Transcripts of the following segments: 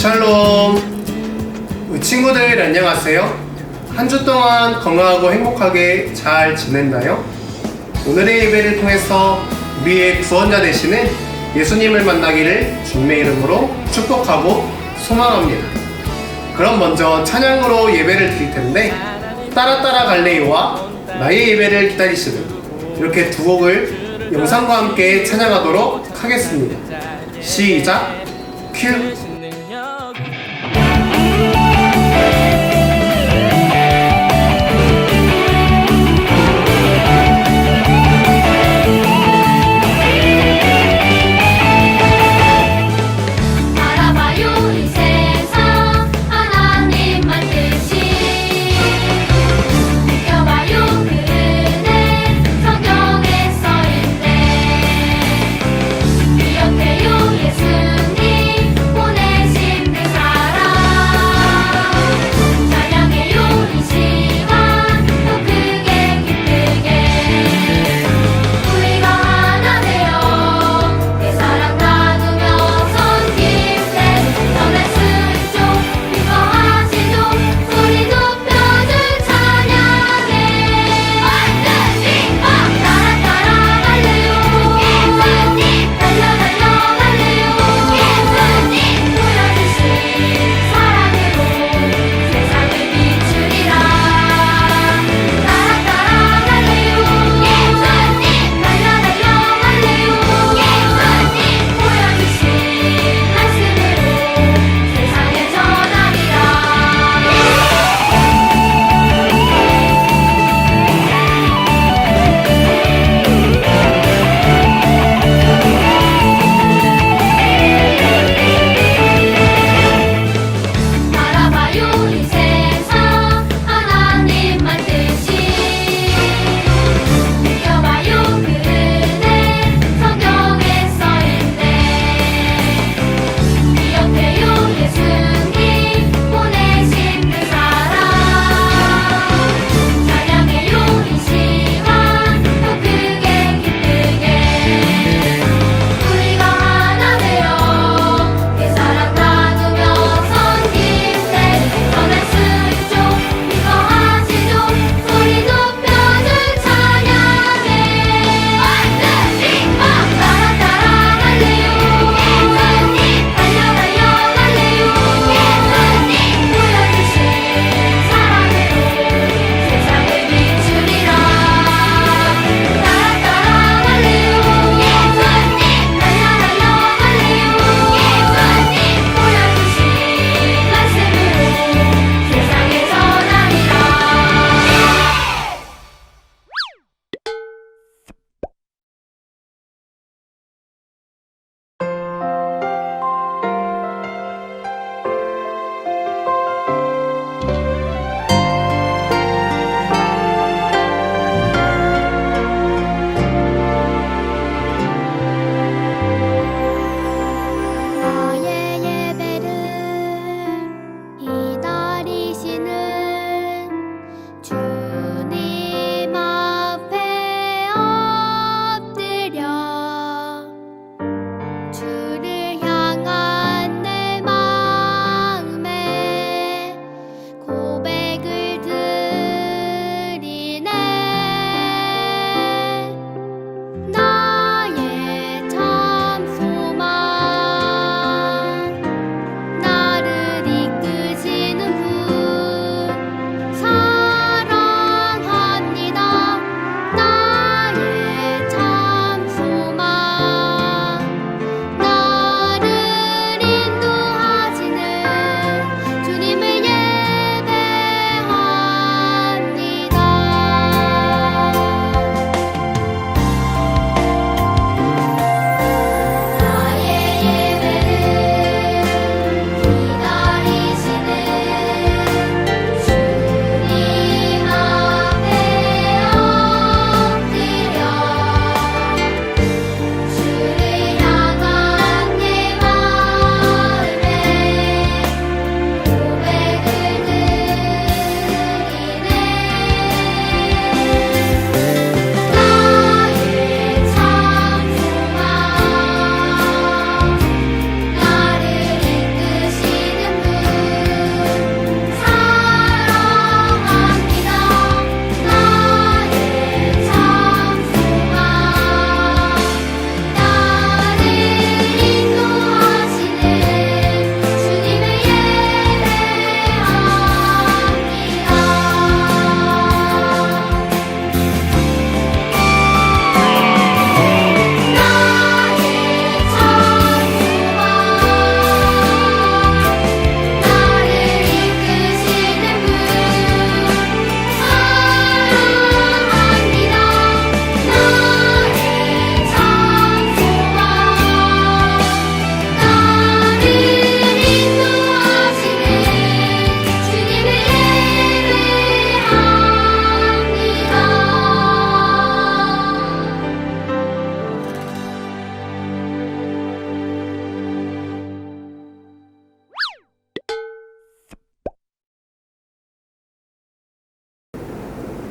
샬롬. 친구들 안녕하세요. 한 주 동안 건강하고 행복하게 잘 지냈나요? 오늘의 예배를 통해서 우리의 구원자 되시는 예수님을 만나기를 주님의 이름으로 축복하고 소망합니다. 그럼 먼저 찬양으로 예배를 드릴 텐데, 따라 갈래요와 나의 예배를 기다리시는, 이렇게 두 곡을 영상과 함께 찬양하도록 하겠습니다. 시작! 큐! 예수님 보내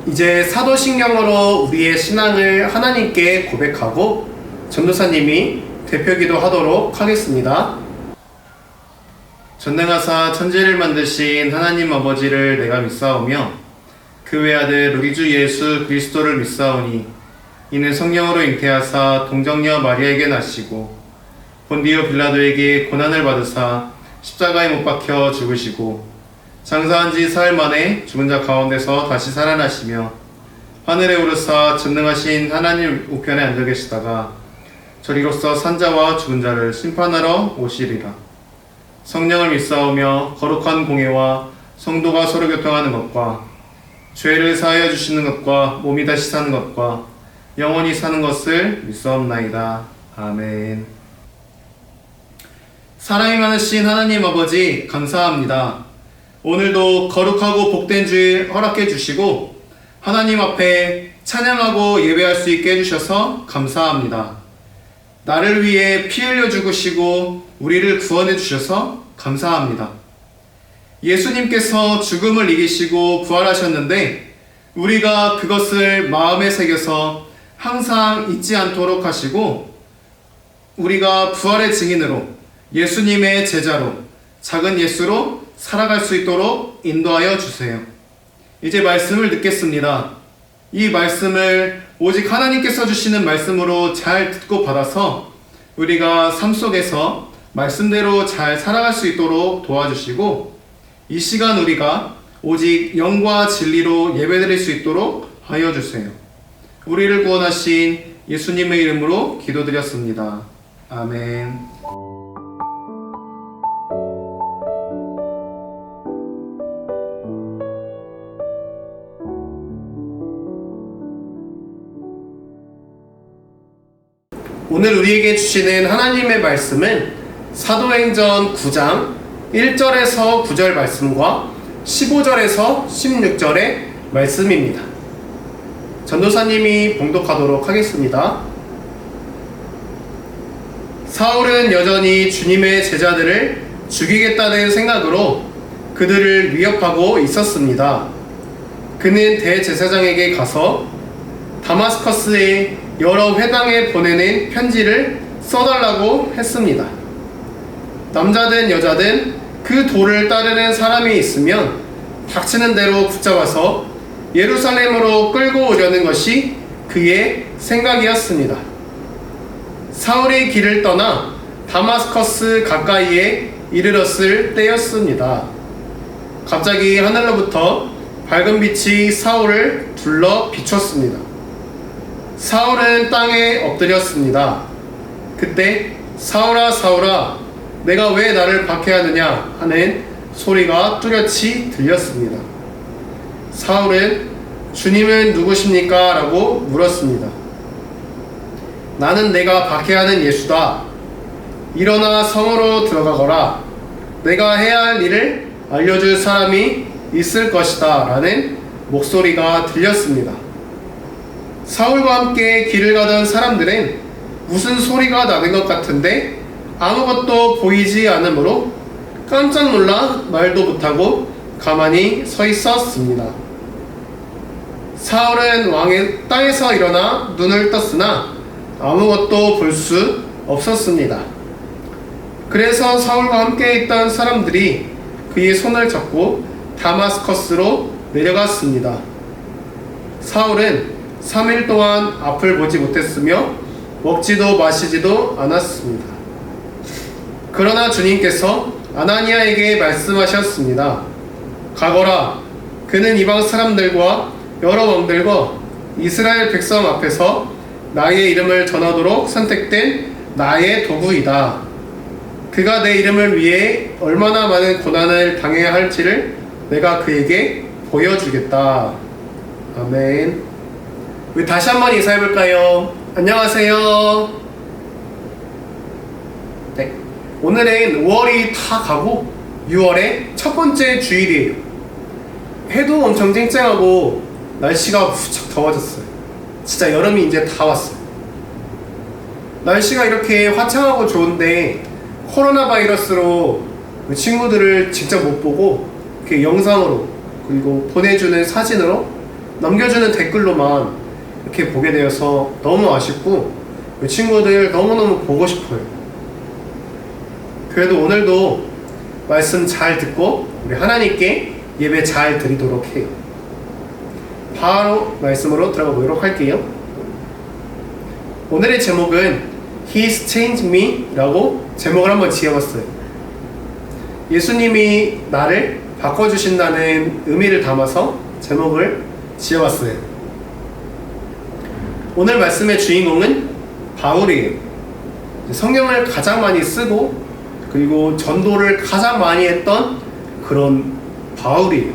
이제 사도신경으로 우리의 신앙을 하나님께 고백하고 전도사님이 대표기도 하도록 하겠습니다. 전능하사 천지를 만드신 하나님 아버지를 내가 믿사오며 그 외아들 우리 주 예수 그리스도를 믿사오니 이는 성령으로 잉태하사 동정녀 마리아에게 나시고 본디오 빌라도에게 고난을 받으사 십자가에 못 박혀 죽으시고 장사한 지 사흘 만에 죽은 자 가운데서 다시 살아나시며 하늘에 오르사 전능하신 하나님 우편에 앉아 계시다가 저리로서 산자와 죽은 자를 심판하러 오시리라. 성령을 믿사오며 거룩한 공예와 성도가 서로 교통하는 것과 죄를 사하여 주시는 것과 몸이 다시 사는 것과 영원히 사는 것을 믿사옵나이다. 아멘. 사랑이 많으신 하나님 아버지 감사합니다. 오늘도 거룩하고 복된 주일 허락해 주시고 하나님 앞에 찬양하고 예배할 수 있게 해주셔서 감사합니다. 나를 위해 피 흘려 죽으시고 우리를 구원해 주셔서 감사합니다. 예수님께서 죽음을 이기시고 부활하셨는데 우리가 그것을 마음에 새겨서 항상 잊지 않도록 하시고 우리가 부활의 증인으로 예수님의 제자로 작은 예수로 살아갈 수 있도록 인도하여 주세요. 이제 말씀을 듣겠습니다. 이 말씀을 오직 하나님께서 주시는 말씀으로 잘 듣고 받아서 우리가 삶 속에서 말씀대로 잘 살아갈 수 있도록 도와주시고 이 시간 우리가 오직 영과 진리로 예배드릴 수 있도록 하여 주세요. 우리를 구원하신 예수님의 이름으로 기도드렸습니다. 아멘. 오늘 우리에게 주시는 하나님의 말씀은 사도행전 9장 1절에서 9절 말씀과 15절에서 16절의 말씀입니다. 전도사님이 봉독하도록 하겠습니다. 사울은 여전히 주님의 제자들을 죽이겠다는 생각으로 그들을 위협하고 있었습니다. 그는 대제사장에게 가서 다마스커스에 여러 회당에 보내는 편지를 써달라고 했습니다. 남자든 여자든 그 도를 따르는 사람이 있으면 닥치는 대로 붙잡아서 예루살렘으로 끌고 오려는 것이 그의 생각이었습니다. 사울이 길을 떠나 다마스커스 가까이에 이르렀을 때였습니다. 갑자기 하늘로부터 밝은 빛이 사울을 둘러 비췄습니다. 사울은 땅에 엎드렸습니다. 그때 사울아 사울아 내가 왜 나를 박해하느냐 하는 소리가 뚜렷이 들렸습니다. 사울은 주님은 누구십니까? 라고 물었습니다. 나는 내가 박해하는 예수다. 일어나 성으로 들어가거라. 내가 해야 할 일을 알려줄 사람이 있을 것이다 라는 목소리가 들렸습니다. 사울과 함께 길을 가던 사람들은 무슨 소리가 나는 것 같은데 아무것도 보이지 않으므로 깜짝 놀라 말도 못하고 가만히 서 있었습니다. 사울은 왕의 땅에서 일어나 눈을 떴으나 아무것도 볼 수 없었습니다. 그래서 사울과 함께 있던 사람들이 그의 손을 잡고 다마스커스로 내려갔습니다. 사울은 3일 동안 앞을 보지 못했으며 먹지도 마시지도 않았습니다. 그러나 주님께서 아나니아에게 말씀하셨습니다. 가거라. 그는 이방 사람들과 여러 왕들과 이스라엘 백성 앞에서 나의 이름을 전하도록 선택된 나의 도구이다. 그가 내 이름을 위해 얼마나 많은 고난을 당해야 할지를 내가 그에게 보여주겠다. 아멘. 우리 다시 한번 인사해볼까요? 안녕하세요. 네, 오늘은 5월이 다 가고 6월의 첫 번째 주일이에요. 해도 엄청 쨍쨍하고 날씨가 무척 더워졌어요. 진짜 여름이 이제 다 왔어요. 날씨가 이렇게 화창하고 좋은데 코로나 바이러스로 친구들을 직접 못 보고 이렇게 영상으로 그리고 보내주는 사진으로 남겨주는 댓글로만 이렇게 보게 되어서 너무 아쉽고 그 친구들 너무너무 보고 싶어요. 그래도 오늘도 말씀 잘 듣고 우리 하나님께 예배 잘 드리도록 해요. 바로 말씀으로 들어가 보도록 할게요. 오늘의 제목은 He's changed me 라고 제목을 한번 지어봤어요. 예수님이 나를 바꿔주신다는 의미를 담아서 제목을 지어봤어요. 오늘 말씀의 주인공은 바울이에요. 성경을 가장 많이 쓰고 그리고 전도를 가장 많이 했던 그런 바울이에요.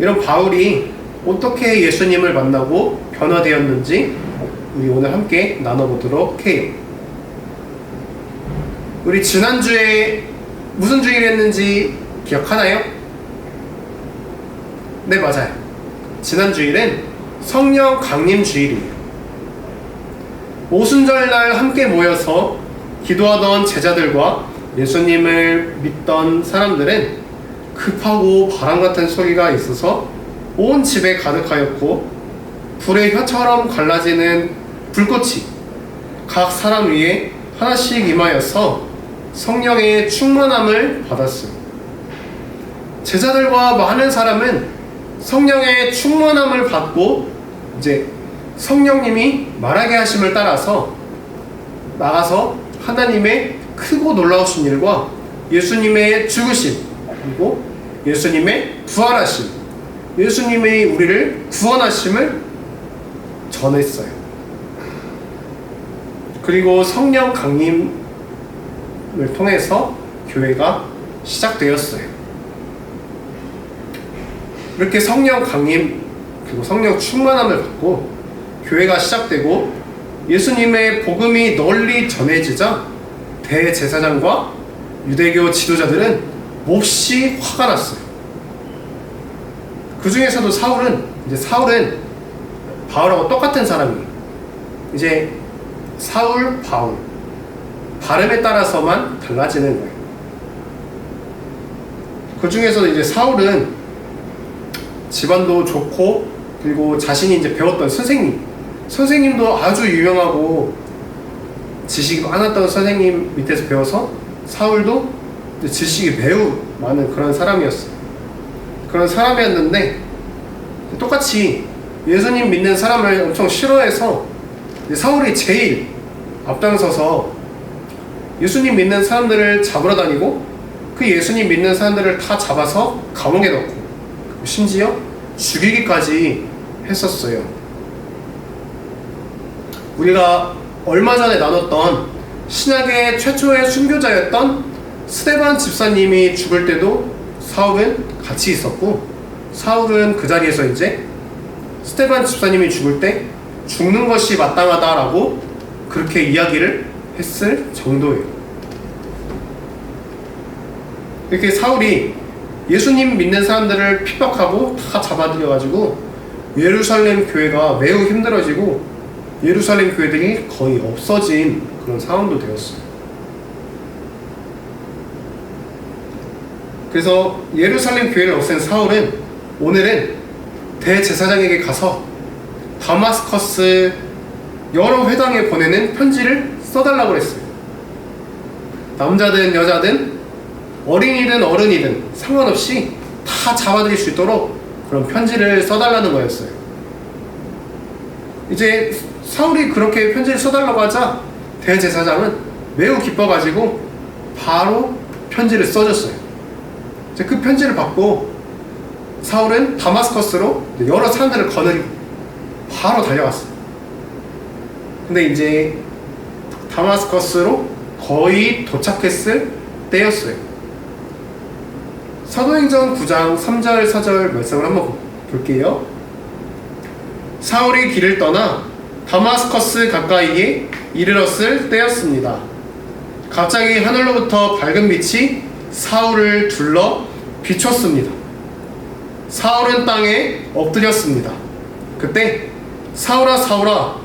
이런 바울이 어떻게 예수님을 만나고 변화되었는지 우리 오늘 함께 나눠보도록 해요. 우리 지난주에 무슨 주일 했는지 기억하나요? 네, 맞아요. 지난 주일은 성령 강림 주일이에요. 오순절날 함께 모여서 기도하던 제자들과 예수님을 믿던 사람들은 급하고 바람 같은 소리가 있어서 온 집에 가득하였고 불의 혀처럼 갈라지는 불꽃이 각 사람 위에 하나씩 임하여서 성령의 충만함을 받았어요. 제자들과 많은 사람은 성령의 충만함을 받고 이제 성령님이 말하게 하심을 따라서 나가서 하나님의 크고 놀라우신 일과 예수님의 죽으심 그리고 예수님의 부활하심, 예수님의 우리를 구원하심을 전했어요. 그리고 성령 강림을 통해서 교회가 시작되었어요. 이렇게 성령 강림 그리고 성령 충만함을 받고 교회가 시작되고 예수님의 복음이 널리 전해지자 대제사장과 유대교 지도자들은 몹시 화가 났어요. 그 중에서도 사울은 바울하고 똑같은 사람이에요. 이제 사울, 바울 발음에 따라서만 달라지는 거예요. 그 중에서도 이제 사울은 집안도 좋고 그리고 자신이 이제 배웠던 선생님도 아주 유명하고 지식이 많았던 선생님 밑에서 배워서 사울도 지식이 매우 많은 그런 사람이었어요. 그런 사람이었는데 똑같이 예수님 믿는 사람을 엄청 싫어해서 사울이 제일 앞장서서 예수님 믿는 사람들을 잡으러 다니고 그 예수님 믿는 사람들을 다 잡아서 감옥에 넣고 심지어 죽이기까지 했었어요. 우리가 얼마 전에 나눴던 신약의 최초의 순교자였던 스데반 집사님이 죽을 때도 사울은 같이 있었고 사울은 그 자리에서 이제 스데반 집사님이 죽을 때 죽는 것이 마땅하다라고 그렇게 이야기를 했을 정도예요. 이렇게 사울이 예수님 믿는 사람들을 핍박하고 다 잡아들여가지고 예루살렘 교회가 매우 힘들어지고 예루살렘 교회들이 거의 없어진 그런 상황도 되었어요. 그래서 예루살렘 교회를 없앤 사울은 오늘은 대제사장에게 가서 다마스커스 여러 회당에 보내는 편지를 써달라고 했어요. 남자든 여자든 어린이든 어른이든 상관없이 다 잡아들일 수 있도록 그런 편지를 써달라는 거였어요. 이제 사울이 그렇게 편지를 써달라고 하자 대제사장은 매우 기뻐가지고 바로 편지를 써줬어요. 이제 그 편지를 받고 사울은 다마스커스로 여러 사람들을 거느리고 바로 달려갔어요. 근데 이제 다마스커스로 거의 도착했을 때였어요. 사도행전 9장 3절 4절 말씀을 한번 볼게요. 사울이 길을 떠나 다마스커스 가까이에 이르렀을 때였습니다. 갑자기 하늘로부터 밝은 빛이 사울을 둘러 비췄습니다. 사울은 땅에 엎드렸습니다. 그때 사울아 사울아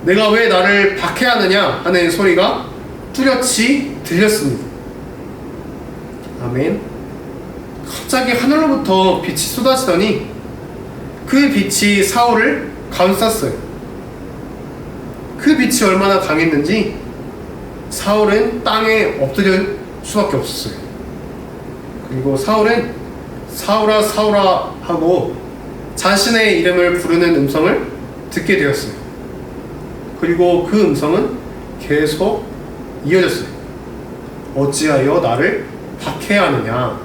내가 왜 나를 박해하느냐 하는 소리가 뚜렷이 들렸습니다. 아멘. 갑자기 하늘로부터 빛이 쏟아지더니 그 빛이 사울을 감쌌어요. 그 빛이 얼마나 강했는지 사울은 땅에 엎드릴 수밖에 없었어요. 그리고 사울은 사울아 사울아 하고 자신의 이름을 부르는 음성을 듣게 되었어요. 그리고 그 음성은 계속 이어졌어요. 어찌하여 나를 박해하느냐.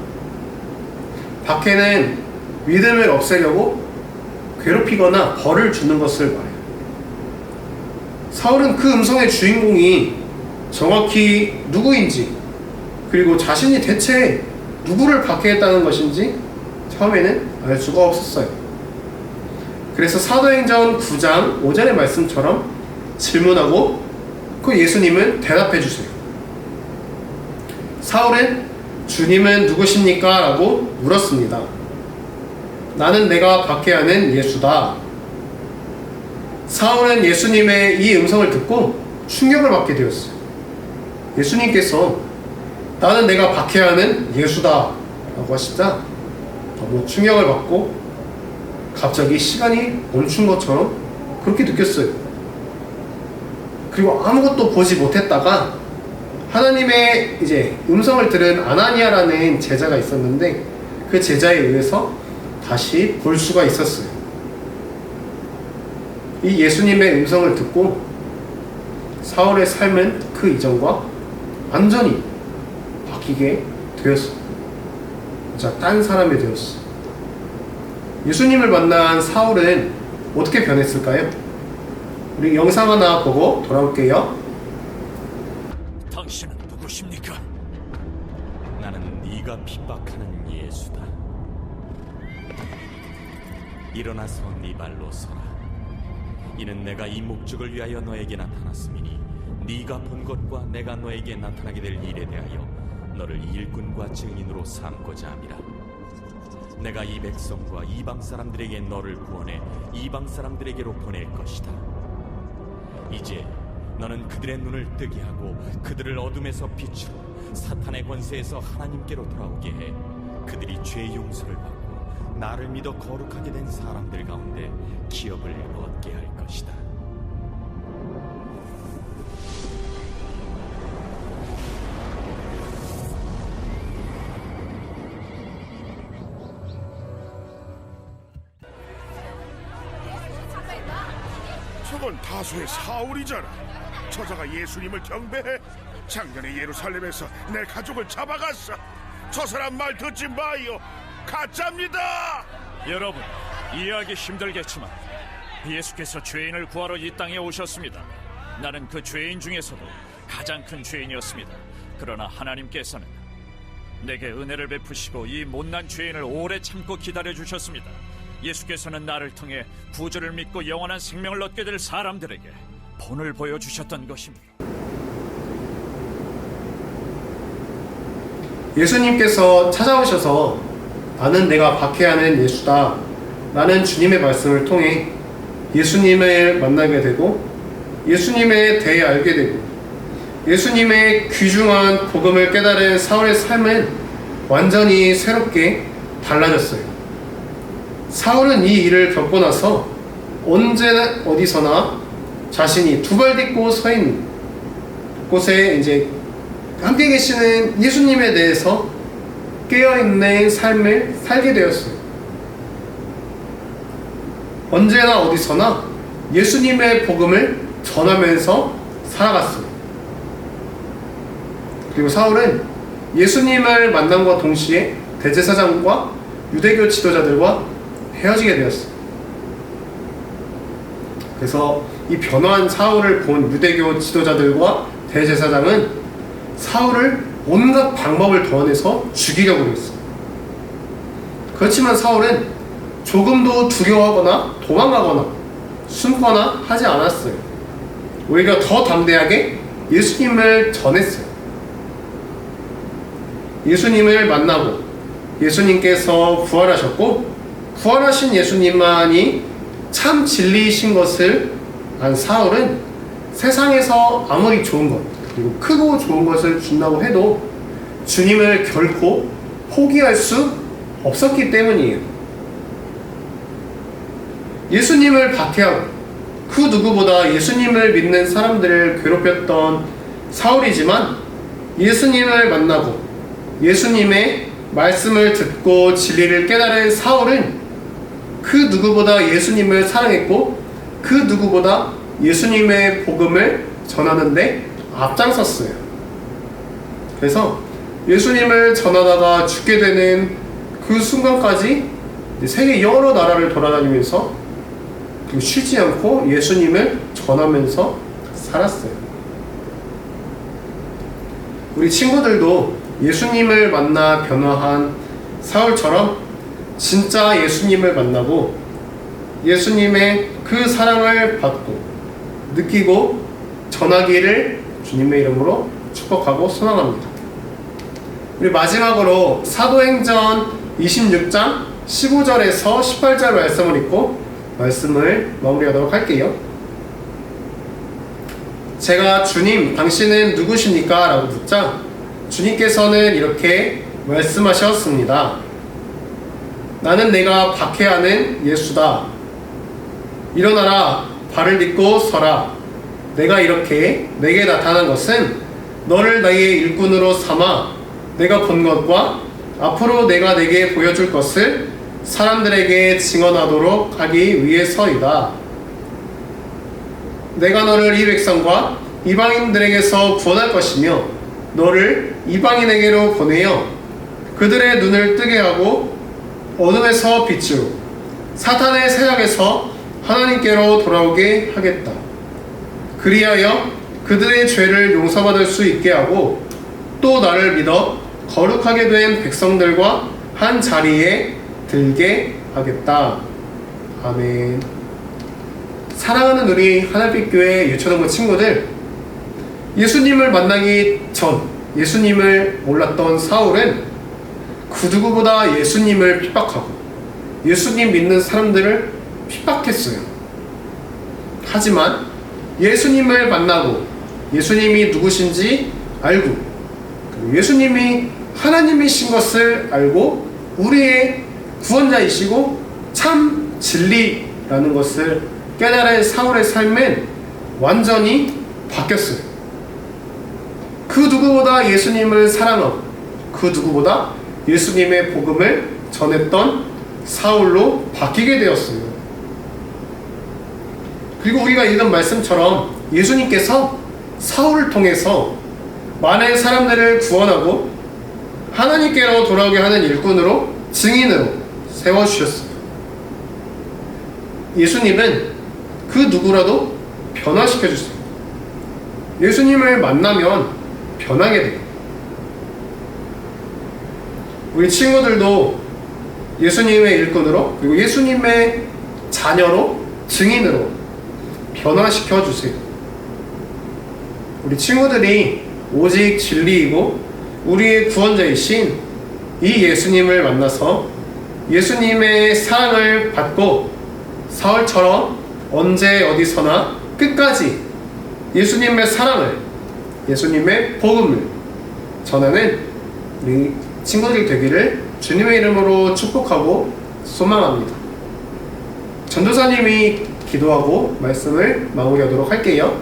박해는 믿음을 없애려고 괴롭히거나 벌을 주는 것을 말해요. 사울은 그 음성의 주인공이 정확히 누구인지, 그리고 자신이 대체 누구를 박해했다는 것인지 처음에는 알 수가 없었어요. 그래서 사도행전 9장 5절의 말씀처럼 질문하고 그 예수님은 대답해 주세요. 사울은 주님은 누구십니까? 라고 물었습니다. 나는 내가 박해하는 예수다. 사울은 예수님의 이 음성을 듣고 충격을 받게 되었어요. 예수님께서 나는 내가 박해하는 예수다 라고 하시자 너무 충격을 받고 갑자기 시간이 멈춘 것처럼 그렇게 느꼈어요. 그리고 아무것도 보지 못했다가 하나님의 이제 음성을 들은 아나니아라는 제자가 있었는데 그 제자에 의해서 다시 볼 수가 있었어요. 이 예수님의 음성을 듣고 사울의 삶은 그 이전과 완전히 바뀌게 되었어요. 진짜 딴 사람이 되었어요. 예수님을 만난 사울은 어떻게 변했을까요? 우리 영상 하나 보고 돌아올게요. 당신은 누구십니까? 나는 네가 핍박하는 예수다. 일어나서 네 발로 서라. 이는 내가 이 목적을 위하여 너에게 나타났음이니 네가 본 것과 내가 너에게 나타나게 될 일에 대하여 너를 일꾼과 증인으로 삼고자 함이라. 내가 이 백성과 이방 사람들에게 너를 구원해 이방 사람들에게로 보낼 것이다. 이제 너는 그들의 눈을 뜨게 하고 그들을 어둠에서 빛으로 사탄의 권세에서 하나님께로 돌아오게 해 그들이 죄 용서를 받고 나를 믿어 거룩하게 된 사람들 가운데 기업을 얻게 할 것이다. 저건 다소의 사울이잖아. 저자가 예수님을 경배해. 작년에 예루살렘에서 내 가족을 잡아갔어. 저 사람 말 듣지 마요. 가짜입니다. 여러분, 이해하기 힘들겠지만 예수께서 죄인을 구하러 이 땅에 오셨습니다. 나는 그 죄인 중에서도 가장 큰 죄인이었습니다. 그러나 하나님께서는 내게 은혜를 베푸시고 이 못난 죄인을 오래 참고 기다려주셨습니다. 예수께서는 나를 통해 구주를 믿고 영원한 생명을 얻게 될 사람들에게 본을 보여주셨던 것입니다. 예수님께서 찾아오셔서 나는 내가 박해하는 예수다 라는 주님의 말씀을 통해 예수님을 만나게 되고 예수님에 대해 알게 되고 예수님의 귀중한 복음을 깨달은 사울의 삶은 완전히 새롭게 달라졌어요. 사울은 이 일을 겪고 나서 언제나 어디서나 자신이 두 발 딛고 서 있는 곳에 이제 함께 계시는 예수님에 대해서 깨어있는 삶을 살게 되었어요. 언제나 어디서나 예수님의 복음을 전하면서 살아갔어요. 그리고 사울은 예수님을 만남과 동시에 대제사장과 유대교 지도자들과 헤어지게 되었어요. 그래서 이 변화한 사울을 본 유대교 지도자들과 대제사장은 사울을 온갖 방법을 도안해서 죽이려고 했어요. 그렇지만 사울은 조금도 두려워하거나 도망가거나 숨거나 하지 않았어요. 오히려 더 담대하게 예수님을 전했어요. 예수님을 만나고 예수님께서 부활하셨고 부활하신 예수님만이 참 진리이신 것을 안 사울은 세상에서 아무리 좋은 것 그리고 크고 좋은 것을 준다고 해도 주님을 결코 포기할 수 없었기 때문이에요. 예수님을 박해하고 그 누구보다 예수님을 믿는 사람들을 괴롭혔던 사울이지만 예수님을 만나고 예수님의 말씀을 듣고 진리를 깨달은 사울은 그 누구보다 예수님을 사랑했고 그 누구보다 예수님의 복음을 전하는데 앞장섰어요. 그래서 예수님을 전하다가 죽게 되는 그 순간까지 세계 여러 나라를 돌아다니면서 쉬지 않고 예수님을 전하면서 살았어요. 우리 친구들도 예수님을 만나 변화한 사울처럼 진짜 예수님을 만나고 예수님의 그 사랑을 받고 느끼고 전하기를 주님의 이름으로 축복하고 소망합니다. 우리 마지막으로 사도행전 26장 15절에서 18절 말씀을 읽고 말씀을 마무리하도록 할게요. 제가 주님, 당신은 누구십니까? 라고 묻자 주님께서는 이렇게 말씀하셨습니다. 나는 내가 박해하는 예수다. 일어나라, 발을 딛고 서라. 내가 이렇게 내게 나타난 것은 너를 나의 일꾼으로 삼아 내가 본 것과 앞으로 내가 내게 보여줄 것을 사람들에게 증언하도록 하기 위해서이다. 내가 너를 이 백성과 이방인들에게서 구원할 것이며 너를 이방인에게로 보내어 그들의 눈을 뜨게 하고 어둠에서 빛으로 사탄의 세력에서 하나님께로 돌아오게 하겠다. 그리하여 그들의 죄를 용서받을 수 있게 하고 또 나를 믿어 거룩하게 된 백성들과 한 자리에 들게 하겠다. 아멘. 사랑하는 우리 하늘빛교회 유초동부 친구들, 예수님을 만나기 전 예수님을 몰랐던 사울은 그 누구보다 예수님을 핍박하고 예수님 믿는 사람들을 핍박했어요. 하지만 예수님을 만나고 예수님이 누구신지 알고 예수님이 하나님이신 것을 알고 우리의 구원자이시고 참 진리라는 것을 깨달은 사울의 삶은 완전히 바뀌었어요. 그 누구보다 예수님을 사랑하고 그 누구보다 예수님의 복음을 전했던 사울로 바뀌게 되었어요. 그리고 우리가 읽은 말씀처럼 예수님께서 사울을 통해서 많은 사람들을 구원하고 하나님께로 돌아오게 하는 일꾼으로 증인으로 세워주셨어요. 예수님은 그 누구라도 변화시켜주세요. 예수님을 만나면 변하게 돼요. 우리 친구들도 예수님의 일꾼으로 그리고 예수님의 자녀로 증인으로 변화시켜주세요. 우리 친구들이 오직 진리이고 우리의 구원자이신 이 예수님을 만나서 예수님의 사랑을 받고 사울처럼 언제 어디서나 끝까지 예수님의 사랑을 예수님의 복음을 전하는 우리 친구들이 되기를 주님의 이름으로 축복하고 소망합니다. 전도사님이 기도하고 말씀을 마무리하도록 할게요.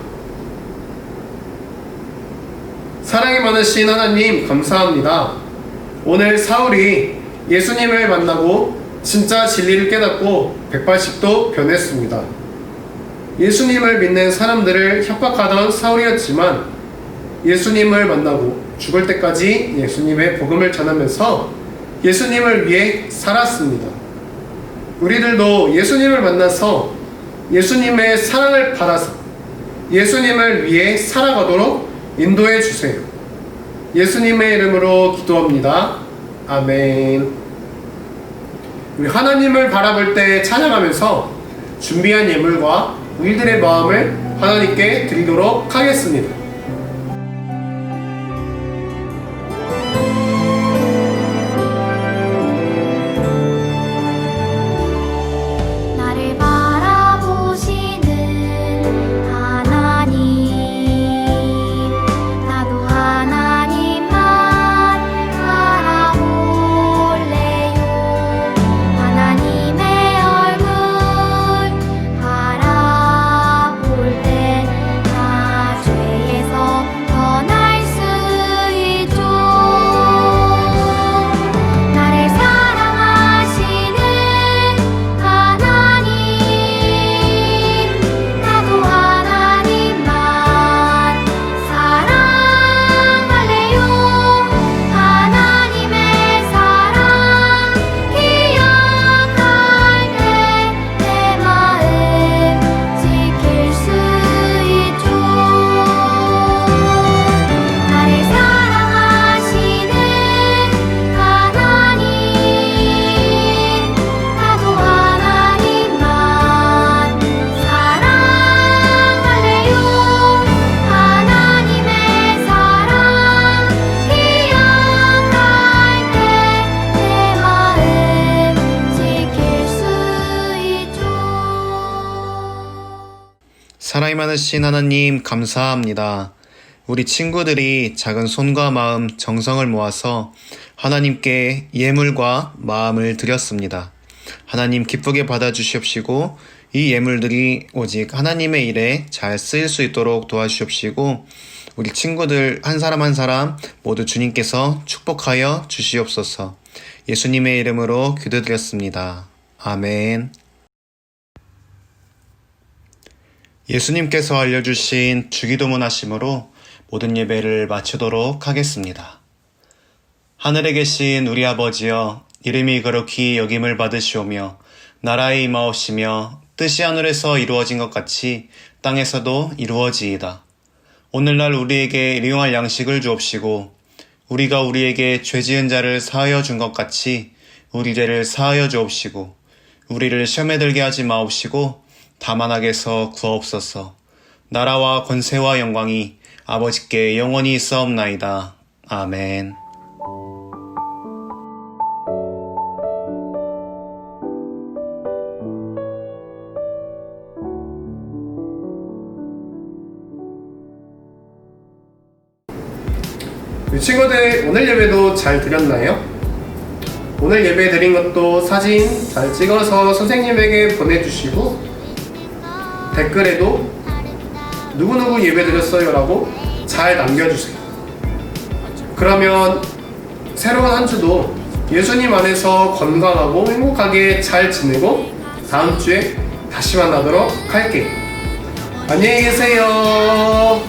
사랑이 많으신 하나님 감사합니다. 오늘 사울이 예수님을 만나고 진짜 진리를 깨닫고 180도 변했습니다. 예수님을 믿는 사람들을 협박하던 사울이었지만 예수님을 만나고 죽을 때까지 예수님의 복음을 전하면서 예수님을 위해 살았습니다. 우리들도 예수님을 만나서 예수님의 사랑을 받아서 예수님을 위해 살아가도록 인도해 주세요. 예수님의 이름으로 기도합니다. 아멘. 우리 하나님을 바라볼 때 찬양하면서 준비한 예물과 우리들의 마음을 하나님께 드리도록 하겠습니다. 나를 바라보시는 하나님, 나도 하나님만 바라볼래요. 하나님의 얼굴 사랑이 많으신 하나님 감사합니다. 우리 친구들이 작은 손과 마음, 정성을 모아서 하나님께 예물과 마음을 드렸습니다. 하나님 기쁘게 받아주시옵시고 이 예물들이 오직 하나님의 일에 잘 쓰일 수 있도록 도와주시옵시고 우리 친구들 한 사람 한 사람 모두 주님께서 축복하여 주시옵소서. 예수님의 이름으로 기도드렸습니다. 아멘. 예수님께서 알려주신 주기도문 하심으로 모든 예배를 마치도록 하겠습니다. 하늘에 계신 우리 아버지여, 이름이 거룩히 여김을 받으시오며 나라에 임하옵시며 뜻이 하늘에서 이루어진 것 같이 땅에서도 이루어지이다. 오늘날 우리에게 일용할 양식을 주옵시고 우리가 우리에게 죄 지은 자를 사하여 준 것 같이 우리 죄를 사하여 주옵시고 우리를 시험에 들게 하지 마옵시고 다만 악에서 구하옵소서. 나라와 권세와 영광이 아버지께 영원히 있사옵나이다. 아멘. 우리 친구들 오늘 예배도 잘 드렸나요? 오늘 예배 드린 것도 사진 잘 찍어서 선생님에게 보내주시고 댓글에도 누구누구 예배 드렸어요 라고 잘 남겨주세요. 그러면 새로운 한 주도 예수님 안에서 건강하고 행복하게 잘 지내고 다음 주에 다시 만나도록 할게요. 안녕히 계세요.